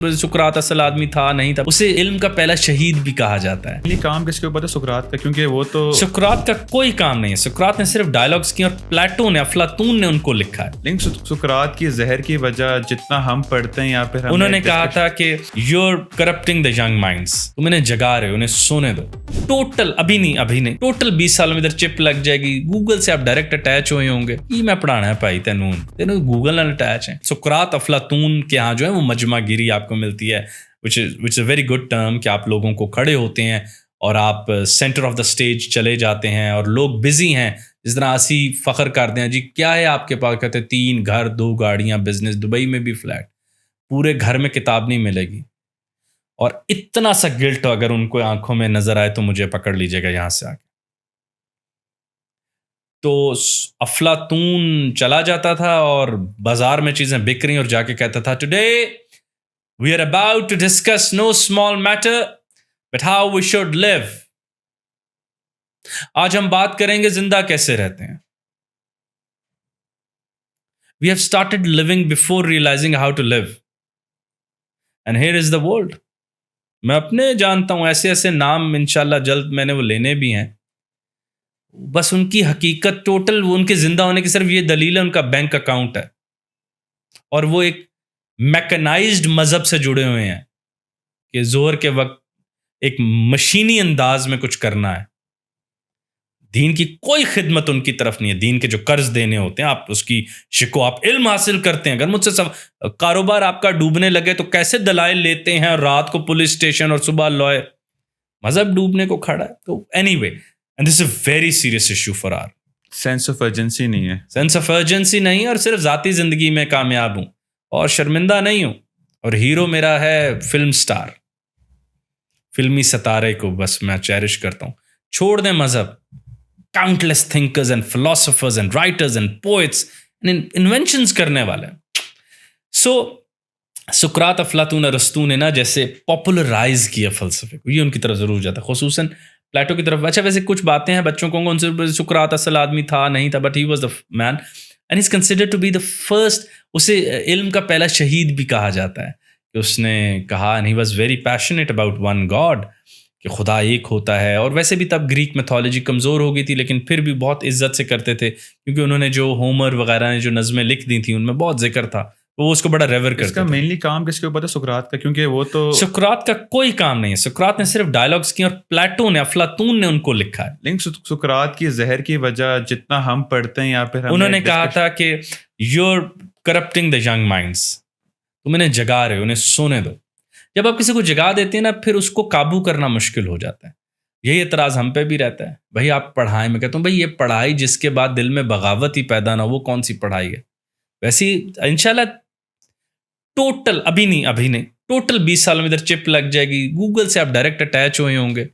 سقراط اصل آدمی تھا نہیں تھا، اسے علم کا پہلا شہید بھی کہا جاتا ہے. یہ کام کس کے اوپر تھا؟ سقراط کا، کیونکہ وہ تو سقراط کا کوئی کام نہیں ہے. سقراط نے صرف ڈائلاگز کی اور پلیٹو نے، افلاطون نے ان کو لکھا ہے. لیکن سقراط کی زہر کی وجہ جتنا ہم پڑھتے ہیں یا پھر انہوں نے کہا تھا کہ you are corrupting the young minds, تم انہیں جگا رہے ہو، انہیں سونے دو. ٹوٹل ابھی نہیں ٹوٹل 20 سال میں ادھر چپ لگ جائے گی. گوگل سے آپ ڈائریکٹ اٹیچ ہوئے ہوں گے. یہ میں پڑھانا ہے بھائی تینوں گوگل نال اٹیچ ہیں. سقراط افلاطون کے ہاں جو ہے وہ مجمع گیری آپ کو ملتی ہے، which is a very good term کہ آپ لوگوں کو کھڑے ہوتے ہیں اور آپ سینٹر آف دا اسٹیج چلے جاتے ہیں اور لوگ بزی ہیں. جس طرح اسی فخر کرتے ہیں جی کیا ہے آپ کے پاس، کہتے ہیں 3 گھر 2 گاڑیاں، بزنس، دبئی میں بھی فلیٹ، پورے گھر میں کتاب نہیں ملے گی. اور اتنا سا گلٹ اگر ان کو آنکھوں میں نظر آئے تو مجھے پکڑ لیجیے گا یہاں سے آگے. تو افلاطون چلا جاتا تھا اور بازار میں چیزیں بک رہی اور جا کے کہتا تھا today we are about to discuss no small matter but how we should live. آج ہم بات کریں گے زندہ کیسے رہتے ہیں. We have started living before realizing how to live. And here is the world. میں اپنے جانتا ہوں ایسے ایسے نام انشاءاللہ جلد میں نے وہ لینے بھی ہیں. بس ان کی حقیقت ٹوٹل وہ ان کے زندہ ہونے کی صرف یہ دلیل ہے ان کا بینک اکاؤنٹ ہے، اور وہ ایک میکنائزڈ مذہب سے جڑے ہوئے ہیں کہ ظہر کے وقت ایک مشینی انداز میں کچھ کرنا ہے. دین کی کوئی خدمت ان کی طرف نہیں ہے. دین کے جو قرض دینے ہوتے ہیں آپ اس کی شکو، آپ علم حاصل کرتے ہیں. اگر مجھ سے کاروبار آپ کا ڈوبنے لگے تو کیسے دلائل لیتے ہیں، اور رات کو پولیس اسٹیشن اور صبح لوئر. مذہب ڈوبنے کو کھڑا ہے. تو anyway and this is a very serious issue for our. Sense of urgency نہیں ہے، سینس آف ارجنسی نہیں، اور صرف ذاتی زندگی میں کامیاب ہوں اور شرمندہ نہیں ہوں. اور ہیرو میرا ہے فلم سٹار، فلمی ستارے کو بس میں چیرش کرتا ہوں. چھوڑ دیں مذہب. Countless thinkers and philosophers and writers and poets inventions کرنے والے. سو سقراط، افلاطون، ارسطو نے نا جیسے پاپولرائز کیا فلسفے کو، یہ ان کی طرف ضرور جاتا ہے، خصوصاً پلیٹو کی طرف. اچھا ویسے کچھ باتیں ہیں بچوں کو ان سے سقراط اصل آدمی تھا نہیں تھا، but he was the man and is considered to be the first. اسے علم کا پہلا شہید بھی کہا جاتا ہے کہ اس نے کہا and he was very passionate about one God, کہ خدا ایک ہوتا ہے. اور ویسے بھی تب گریک میتھولوجی کمزور ہو گئی تھی، لیکن پھر بھی بہت عزت سے کرتے تھے کیونکہ انہوں نے جو ہومر وغیرہ نے جو نظمیں لکھ دی تھیں ان میں بہت ذکر تھا، وہ اس کو بڑا ریور کرتے. اس کا مینلی کام کس کے اوپر تھا؟ سقراط کا، کیونکہ وہ تو سقراط کا کوئی کام نہیں ہے. سقراط نے صرف ڈائلاگز کی اور پلیٹو نے، افلاطون نے ان کو لکھا ہے. لیکن سقراط کی زہر کی وجہ جتنا ہم پڑھتے ہیں یا پھر انہوں نے کہا تھا کہ you are corrupting the young minds, تم انہیں جگا رہے ہو، انہیں سونے دو. جب آپ کسی کو جگا دیتے ہیں نا پھر اس کو قابو کرنا مشکل ہو جاتا ہے. یہی اعتراض ہم پہ بھی رہتا ہے. بھائی آپ پڑھائیں، میں کہتا ہوں بھائی یہ پڑھائی جس کے بعد دل میں بغاوت ہی پیدا نہ ہو، وہ کون سی پڑھائی ہے؟ ویسی انشاءاللہ ٹوٹل ابھی نہیں ٹوٹل 20 سال میں ادھر چپ لگ جائے گی. گوگل سے آپ ڈائریکٹ اٹیچ ہوئے ہوں گے.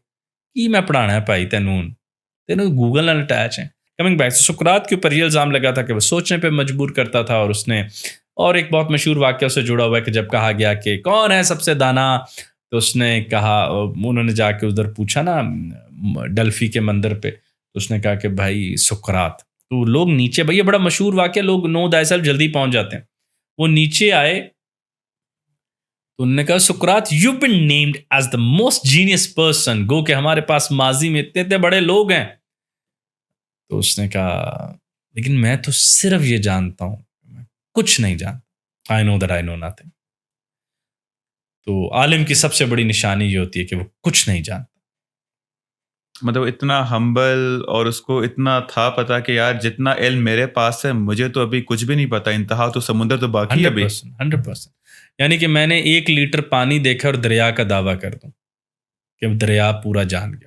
یہ میں پڑھانا ہے بھائی تینوں گوگل نال اٹیچ ہیں. کمنگ بیک، سقراط کے اوپر یہ الزام لگا تھا کہ وہ سوچنے پہ مجبور کرتا تھا، اور اس نے اور ایک بہت مشہور واقعہ سے جڑا ہوا ہے کہ جب کہا گیا کہ کون ہے سب سے دانا، تو اس نے کہا، انہوں نے جا کے ادھر پوچھا نا ڈلفی کے مندر پہ، تو اس نے کہا کہ بھائی سقراط. تو لوگ نیچے، بھائی یہ بڑا مشہور واقعہ، لوگ نو دائی سیلف جلدی پہنچ جاتے ہیں. وہ نیچے آئے تو انہوں نے کہا سقراط you been named as the most genius person, گو کہ ہمارے پاس ماضی میں اتنے بڑے لوگ ہیں. تو اس نے کہا لیکن میں تو صرف یہ جانتا ہوں، میں کچھ نہیں جانتا. I know that I know nothing. تو عالم کی سب سے بڑی نشانی یہ ہوتی ہے کہ وہ کچھ نہیں جانتا. مطلب اتنا ہمبل، اور اس کو اتنا تھا پتا کہ یار جتنا علم میرے پاس ہے مجھے تو ابھی کچھ بھی نہیں پتا، انتہا تو سمندر تو باقی ہے ابھی. 100%. یعنی کہ میں نے 1 لیٹر پانی دیکھا اور دریا کا دعویٰ کر دوں کہ دریا پورا جان گیا.